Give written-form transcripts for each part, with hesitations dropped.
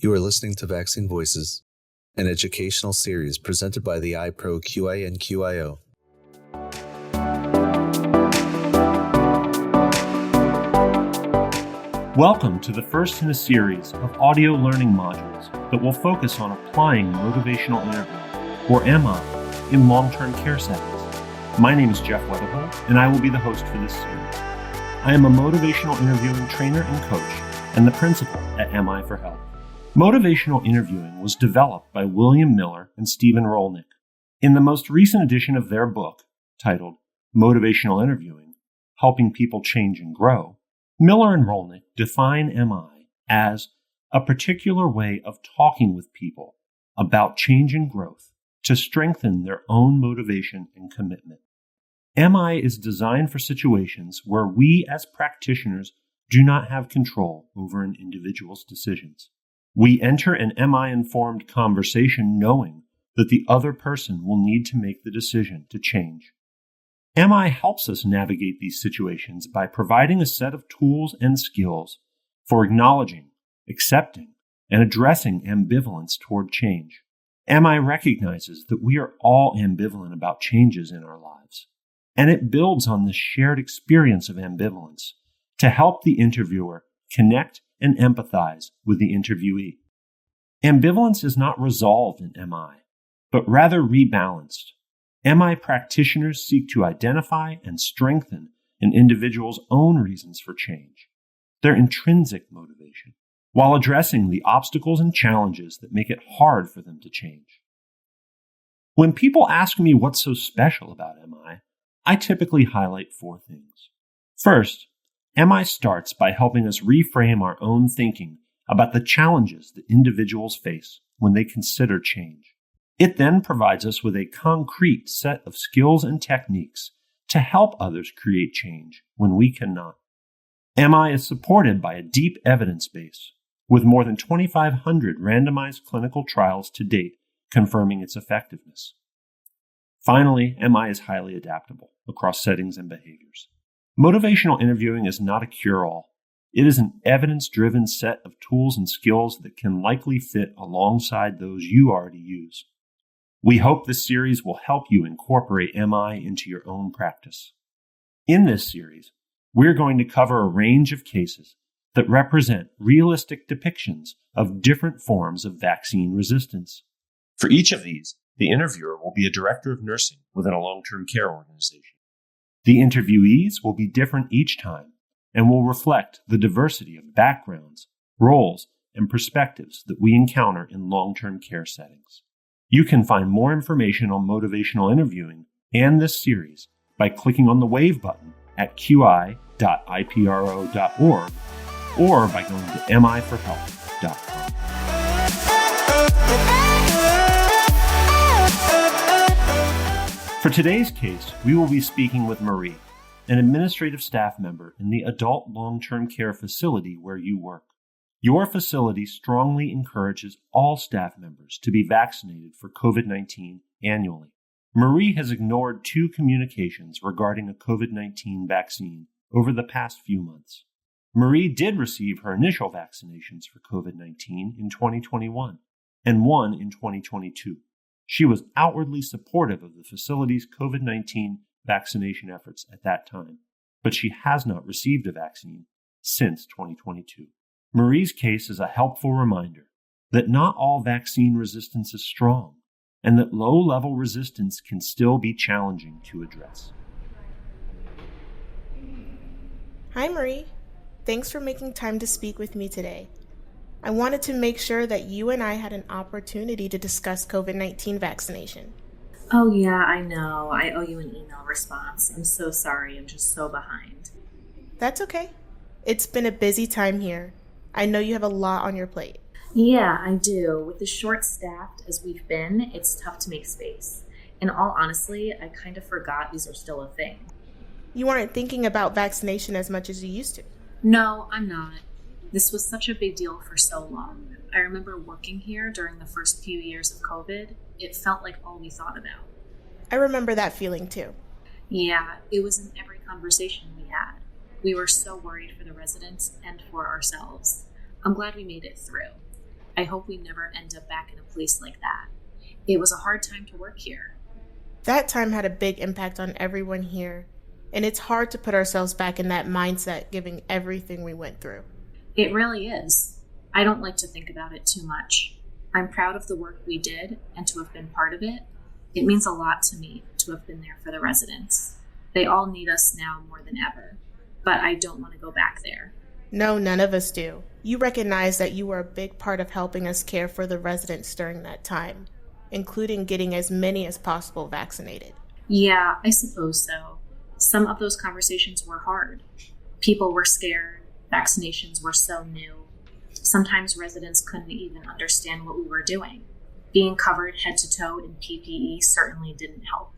You are listening to Vaccine Voices, an educational series presented by the IPRO QIN-QIO. Welcome to the first in a series of audio learning modules that will focus on applying motivational interviewing, or MI, in long-term care settings. My name is Jeff Weatherholt, and I will be the host for this series. I am a motivational interviewing trainer and coach, and the principal at MI for Health. Motivational interviewing was developed by William Miller and Stephen Rolnick. In the most recent edition of their book, titled Motivational Interviewing, Helping People Change and Grow, Miller and Rolnick define MI as a particular way of talking with people about change and growth to strengthen their own motivation and commitment. MI is designed for situations where we as practitioners do not have control over an individual's decisions. We enter an MI-informed conversation knowing that the other person will need to make the decision to change. MI helps us navigate these situations by providing a set of tools and skills for acknowledging, accepting, and addressing ambivalence toward change. MI recognizes that we are all ambivalent about changes in our lives, and it builds on this shared experience of ambivalence to help the interviewer connect and empathize with the interviewee. Ambivalence is not resolved in MI, but rather rebalanced. MI practitioners seek to identify and strengthen an individual's own reasons for change, their intrinsic motivation, while addressing the obstacles and challenges that make it hard for them to change. When people ask me what's so special about MI, I typically highlight four things. First, MI starts by helping us reframe our own thinking about the challenges that individuals face when they consider change. It then provides us with a concrete set of skills and techniques to help others create change when we cannot. MI is supported by a deep evidence base, with more than 2,500 randomized clinical trials to date confirming its effectiveness. Finally, MI is highly adaptable across settings and behaviors. Motivational interviewing is not a cure-all. It is an evidence-driven set of tools and skills that can likely fit alongside those you already use. We hope this series will help you incorporate MI into your own practice. In this series, we're going to cover a range of cases that represent realistic depictions of different forms of vaccine resistance. For each of these, the interviewer will be a director of nursing within a long-term care organization. The interviewees will be different each time and will reflect the diversity of backgrounds, roles, and perspectives that we encounter in long-term care settings. You can find more information on motivational interviewing and this series by clicking on the Wave button at qi.ipro.org or by going to miforhealth.com. For today's case, we will be speaking with Marie, an administrative staff member in the adult long-term care facility where you work. Your facility strongly encourages all staff members to be vaccinated for COVID-19 annually. Marie has ignored 2 communications regarding a COVID-19 vaccine over the past few months. Marie did receive her initial vaccinations for COVID-19 in 2021 and one in 2022. She was outwardly supportive of the facility's COVID-19 vaccination efforts at that time, but she has not received a vaccine since 2022. Marie's case is a helpful reminder that not all vaccine resistance is strong, and that low-level resistance can still be challenging to address. Hi, Marie. Thanks for making time to speak with me today. I wanted to make sure that you and I had an opportunity to discuss COVID-19 vaccination. Oh yeah, I know. I owe you an email response. I'm so sorry. I'm just so behind. That's okay. It's been a busy time here. I know you have a lot on your plate. Yeah, I do. With as short-staffed as we've been, it's tough to make space. In all honesty, I kind of forgot these are still a thing. You aren't thinking about vaccination as much as you used to. No, I'm not. This was such a big deal for so long. I remember working here during the first few years of COVID. It felt like all we thought about. I remember that feeling too. Yeah, it was in every conversation we had. We were so worried for the residents and for ourselves. I'm glad we made it through. I hope we never end up back in a place like that. It was a hard time to work here. That time had a big impact on everyone here, and it's hard to put ourselves back in that mindset given everything we went through. It really is. I don't like to think about it too much. I'm proud of the work we did and to have been part of it. It means a lot to me to have been there for the residents. They all need us now more than ever, but I don't want to go back there. No, none of us do. You recognize that you were a big part of helping us care for the residents during that time, including getting as many as possible vaccinated. Yeah, I suppose so. Some of those conversations were hard. People were scared. Vaccinations were so new. Sometimes residents couldn't even understand what we were doing. Being covered head to toe in PPE certainly didn't help.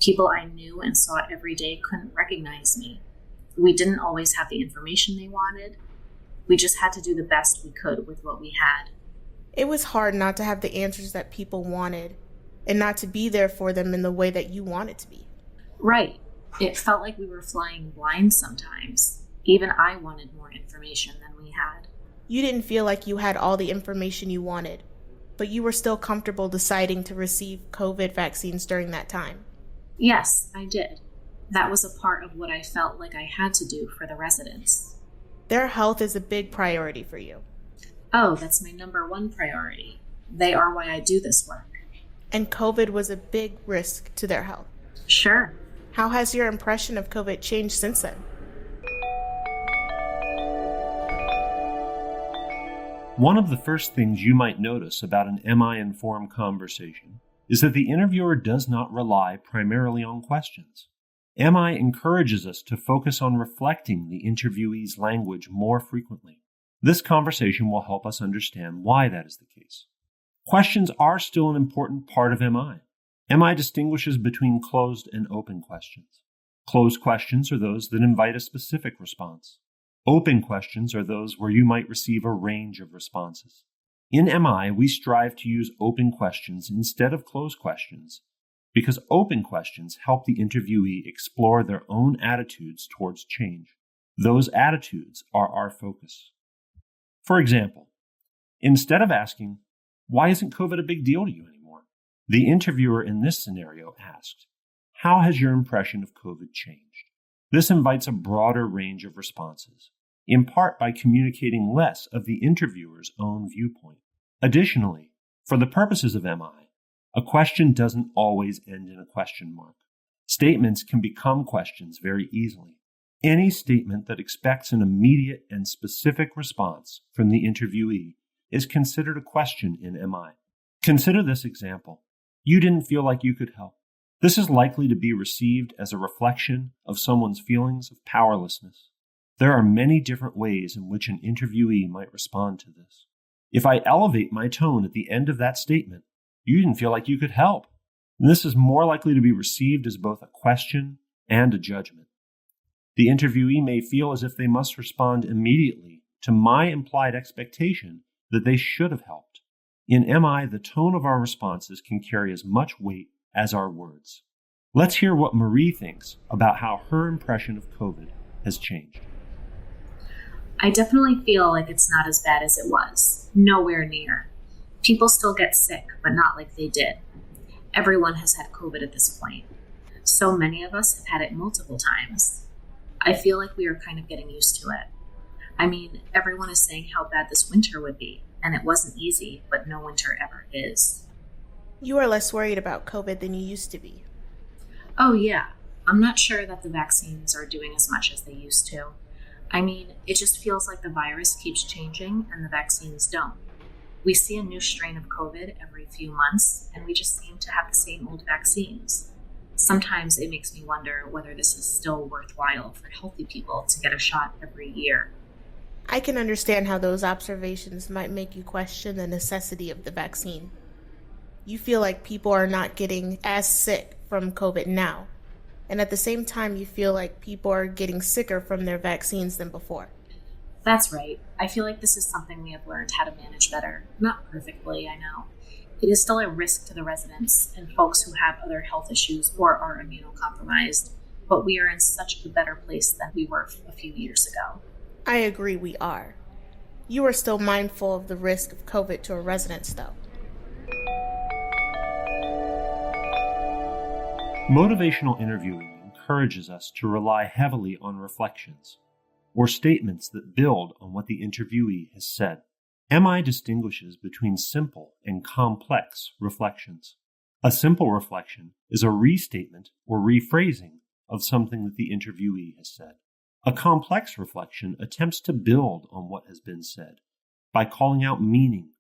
People I knew and saw every day couldn't recognize me. We didn't always have the information they wanted. We just had to do the best we could with what we had. It was hard not to have the answers that people wanted and not to be there for them in the way that you wanted to be. Right. It felt like we were flying blind sometimes. Even I wanted more information than we had. You didn't feel like you had all the information you wanted, but you were still comfortable deciding to receive COVID vaccines during that time. Yes, I did. That was a part of what I felt like I had to do for the residents. Their health is a big priority for you. Oh, that's my number one priority. They are why I do this work. And COVID was a big risk to their health. Sure. How has your impression of COVID changed since then? One of the first things you might notice about an MI-informed conversation is that the interviewer does not rely primarily on questions. MI encourages us to focus on reflecting the interviewee's language more frequently. This conversation will help us understand why that is the case. Questions are still an important part of MI. MI distinguishes between closed and open questions. Closed questions are those that invite a specific response. Open questions are those where you might receive a range of responses. In MI, we strive to use open questions instead of closed questions because open questions help the interviewee explore their own attitudes towards change. Those attitudes are our focus. For example, instead of asking, "Why isn't COVID a big deal to you anymore?" the interviewer in this scenario asked, "How has your impression of COVID changed?" This invites a broader range of responses, in part by communicating less of the interviewer's own viewpoint. Additionally, for the purposes of MI, a question doesn't always end in a question mark. Statements can become questions very easily. Any statement that expects an immediate and specific response from the interviewee is considered a question in MI. Consider this example. You didn't feel like you could help. This is likely to be received as a reflection of someone's feelings of powerlessness. There are many different ways in which an interviewee might respond to this. If I elevate my tone at the end of that statement, "You didn't feel like you could help," and this is more likely to be received as both a question and a judgment. The interviewee may feel as if they must respond immediately to my implied expectation that they should have helped. In MI, the tone of our responses can carry as much weight as our words. Let's hear what Marie thinks about how her impression of COVID has changed. I definitely feel like it's not as bad as it was. Nowhere near. People still get sick, but not like they did. Everyone has had COVID at this point. So many of us have had it multiple times. I feel like we are kind of getting used to it. I mean, everyone is saying how bad this winter would be, and it wasn't easy, but no winter ever is. You are less worried about COVID than you used to be. Oh yeah, I'm not sure that the vaccines are doing as much as they used to. I mean, it just feels like the virus keeps changing and the vaccines don't. We see a new strain of COVID every few months, and we just seem to have the same old vaccines. Sometimes it makes me wonder whether this is still worthwhile for healthy people to get a shot every year. I can understand how those observations might make you question the necessity of the vaccine. You feel like people are not getting as sick from COVID now, and at the same time you feel like people are getting sicker from their vaccines than before. That's right. I feel like this is something we have learned how to manage better. Not perfectly, I know. It is still a risk to the residents and folks who have other health issues or are immunocompromised, but we are in such a better place than we were a few years ago. I agree we are. You are still mindful of the risk of COVID to our residents, though. Motivational interviewing encourages us to rely heavily on reflections, or statements that build on what the interviewee has said. MI distinguishes between simple and complex reflections. A simple reflection is a restatement or rephrasing of something that the interviewee has said. A complex reflection attempts to build on what has been said by calling out meaning,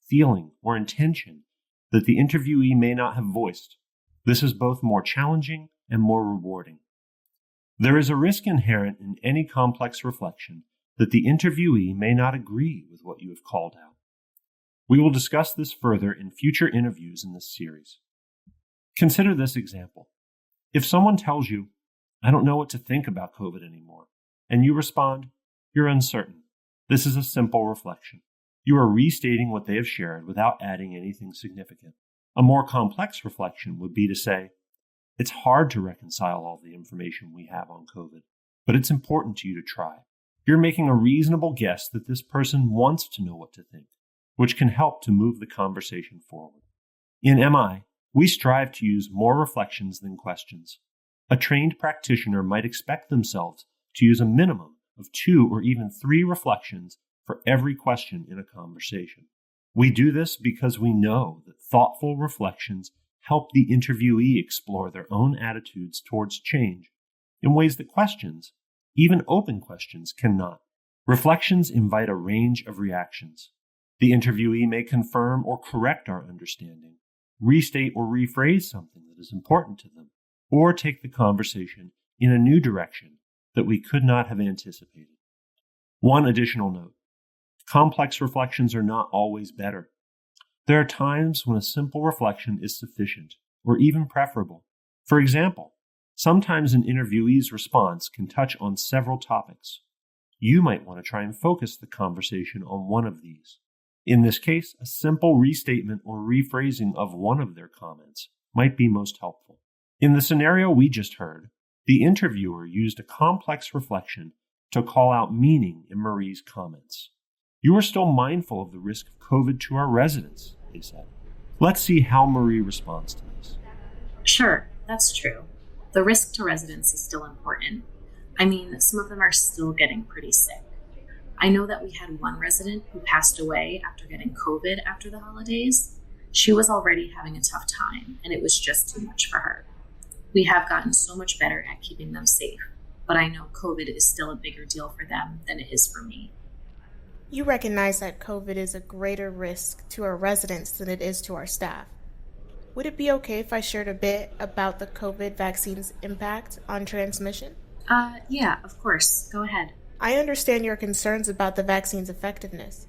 feeling, or intention that the interviewee may not have voiced. This is both more challenging and more rewarding. There is a risk inherent in any complex reflection that the interviewee may not agree with what you have called out. We will discuss this further in future interviews in this series. Consider this example. If someone tells you, "I don't know what to think about COVID anymore," and you respond, "You're uncertain," this is a simple reflection. You are restating what they have shared without adding anything significant. A more complex reflection would be to say, "It's hard to reconcile all the information we have on COVID, but it's important to you to try." You're making a reasonable guess that this person wants to know what to think, which can help to move the conversation forward. In MI, we strive to use more reflections than questions. A trained practitioner might expect themselves to use a minimum of 2 or even 3 reflections for every question in a conversation. We do this because we know that thoughtful reflections help the interviewee explore their own attitudes towards change in ways that questions, even open questions, cannot. Reflections invite a range of reactions. The interviewee may confirm or correct our understanding, restate or rephrase something that is important to them, or take the conversation in a new direction that we could not have anticipated. One additional note: complex reflections are not always better. There are times when a simple reflection is sufficient, or even preferable. For example, sometimes an interviewee's response can touch on several topics. You might want to try and focus the conversation on one of these. In this case, a simple restatement or rephrasing of one of their comments might be most helpful. In the scenario we just heard, the interviewer used a complex reflection to call out meaning in Marie's comments. "You are still mindful of the risk of COVID to our residents," they said. Let's see how Marie responds to this. Sure, that's true. The risk to residents is still important. I mean, some of them are still getting pretty sick. I know that we had one resident who passed away after getting COVID after the holidays. She was already having a tough time, and it was just too much for her. We have gotten so much better at keeping them safe, but I know COVID is still a bigger deal for them than it is for me. You recognize that COVID is a greater risk to our residents than it is to our staff. Would it be okay if I shared a bit about the COVID vaccine's impact on transmission? Yeah, of course. Go ahead. I understand your concerns about the vaccine's effectiveness.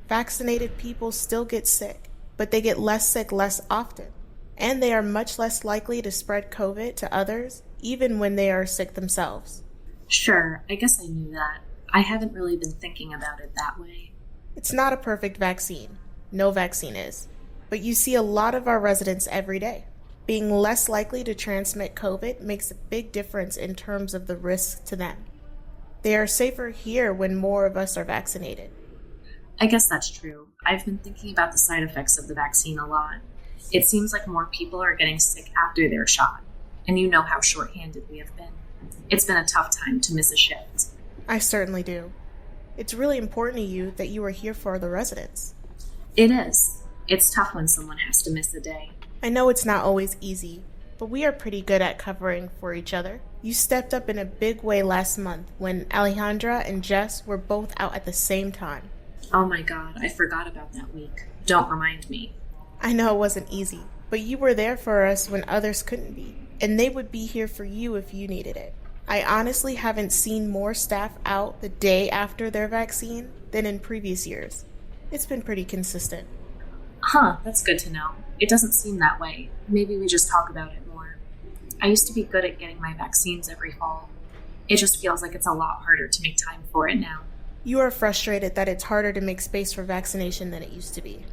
Vaccinated people still get sick, but they get less sick less often, and they are much less likely to spread COVID to others, even when they are sick themselves. Sure, I guess I knew that. I haven't really been thinking about it that way. It's not a perfect vaccine. No vaccine is. But you see a lot of our residents every day. Being less likely to transmit COVID makes a big difference in terms of the risk to them. They are safer here when more of us are vaccinated. I guess that's true. I've been thinking about the side effects of the vaccine a lot. It seems like more people are getting sick after their shot, and you know how short-handed we have been. It's been a tough time to miss a shift. I certainly do. It's really important to you that you are here for the residents. It is. It's tough when someone has to miss a day. I know it's not always easy, but we are pretty good at covering for each other. You stepped up in a big way last month when Alejandra and Jess were both out at the same time. Oh my God, I forgot about that week. Don't remind me. I know it wasn't easy, but you were there for us when others couldn't be, and they would be here for you if you needed it. I honestly haven't seen more staff out the day after their vaccine than in previous years. It's been pretty consistent. Huh, that's good to know. It doesn't seem that way. Maybe we just talk about it more. I used to be good at getting my vaccines every fall. It just feels like it's a lot harder to make time for it now. You are frustrated that it's harder to make space for vaccination than it used to be.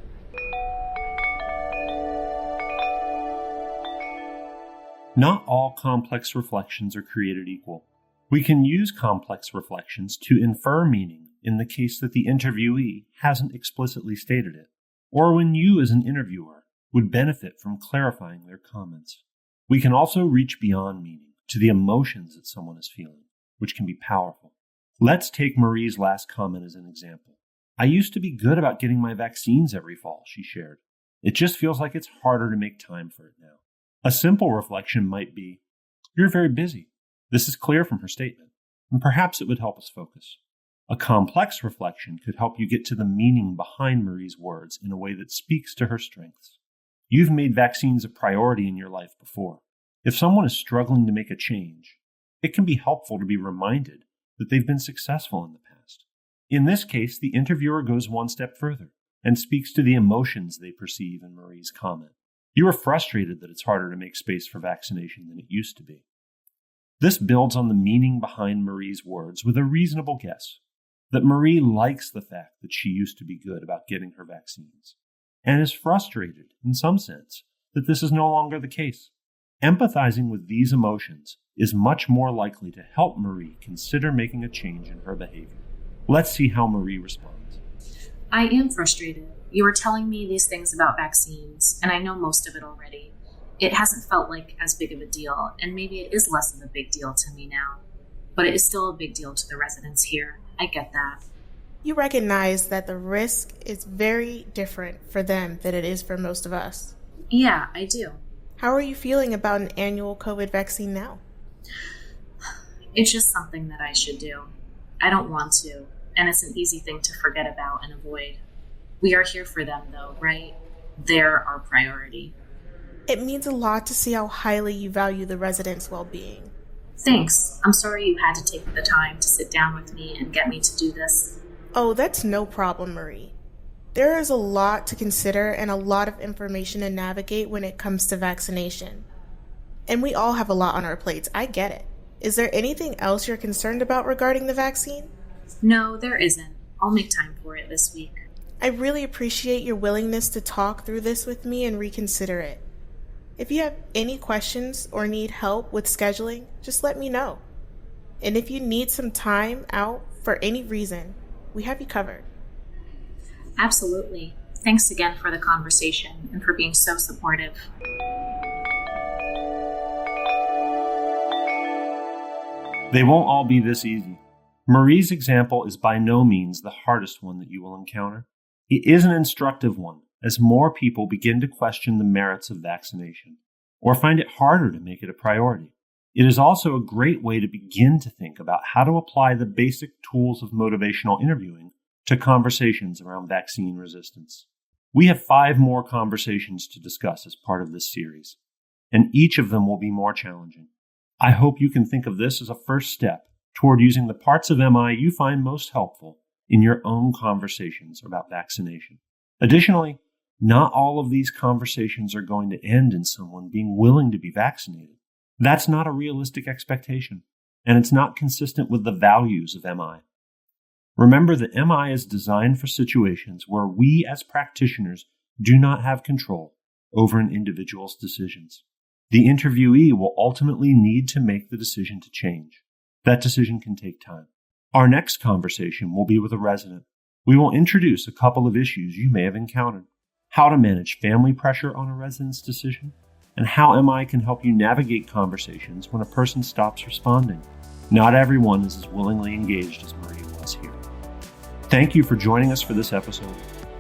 Not all complex reflections are created equal. We can use complex reflections to infer meaning in the case that the interviewee hasn't explicitly stated it, or when you as an interviewer would benefit from clarifying their comments. We can also reach beyond meaning to the emotions that someone is feeling, which can be powerful. Let's take Marie's last comment as an example. I used to be good about getting my vaccines every fall, she shared. It just feels like it's harder to make time for it now. A simple reflection might be, you're very busy. This is clear from her statement, and perhaps it would help us focus. A complex reflection could help you get to the meaning behind Marie's words in a way that speaks to her strengths. You've made vaccines a priority in your life before. If someone is struggling to make a change, it can be helpful to be reminded that they've been successful in the past. In this case, the interviewer goes one step further and speaks to the emotions they perceive in Marie's comment. You are frustrated that it's harder to make space for vaccination than it used to be. This builds on the meaning behind Marie's words with a reasonable guess that Marie likes the fact that she used to be good about getting her vaccines, and is frustrated, in some sense, that this is no longer the case. Empathizing with these emotions is much more likely to help Marie consider making a change in her behavior. Let's see how Marie responds. I am frustrated. You were telling me these things about vaccines, and I know most of it already. It hasn't felt like as big of a deal, and maybe it is less of a big deal to me now. But it is still a big deal to the residents here. I get that. You recognize that the risk is very different for them than it is for most of us. Yeah, I do. How are you feeling about an annual COVID vaccine now? It's just something that I should do. I don't want to, and it's an easy thing to forget about and avoid. We are here for them, though, right? They're our priority. It means a lot to see how highly you value the residents' well-being. Thanks. I'm sorry you had to take the time to sit down with me and get me to do this. Oh, that's no problem, Marie. There is a lot to consider and a lot of information to navigate when it comes to vaccination. And we all have a lot on our plates. I get it. Is there anything else you're concerned about regarding the vaccine? No, there isn't. I'll make time for it this week. I really appreciate your willingness to talk through this with me and reconsider it. If you have any questions or need help with scheduling, just let me know. And if you need some time out for any reason, we have you covered. Absolutely. Thanks again for the conversation and for being so supportive. They won't all be this easy. Marie's example is by no means the hardest one that you will encounter. It is an instructive one, as more people begin to question the merits of vaccination, or find it harder to make it a priority. It is also a great way to begin to think about how to apply the basic tools of motivational interviewing to conversations around vaccine resistance. We have 5 more conversations to discuss as part of this series, and each of them will be more challenging. I hope you can think of this as a first step toward using the parts of MI you find most helpful in your own conversations about vaccination. Additionally, not all of these conversations are going to end in someone being willing to be vaccinated. That's not a realistic expectation, and it's not consistent with the values of MI. Remember that MI is designed for situations where we as practitioners do not have control over an individual's decisions. The interviewee will ultimately need to make the decision to change. That decision can take time. Our next conversation will be with a resident. We will introduce a couple of issues you may have encountered: how to manage family pressure on a resident's decision, and how MI can help you navigate conversations when a person stops responding. Not everyone is as willingly engaged as Marie was here. Thank you for joining us for this episode.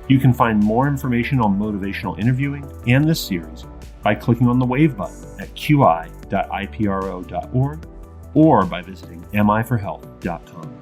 You can find more information on motivational interviewing and this series by clicking on the Wave button at qi.ipro.org or by visiting miforhealth.com.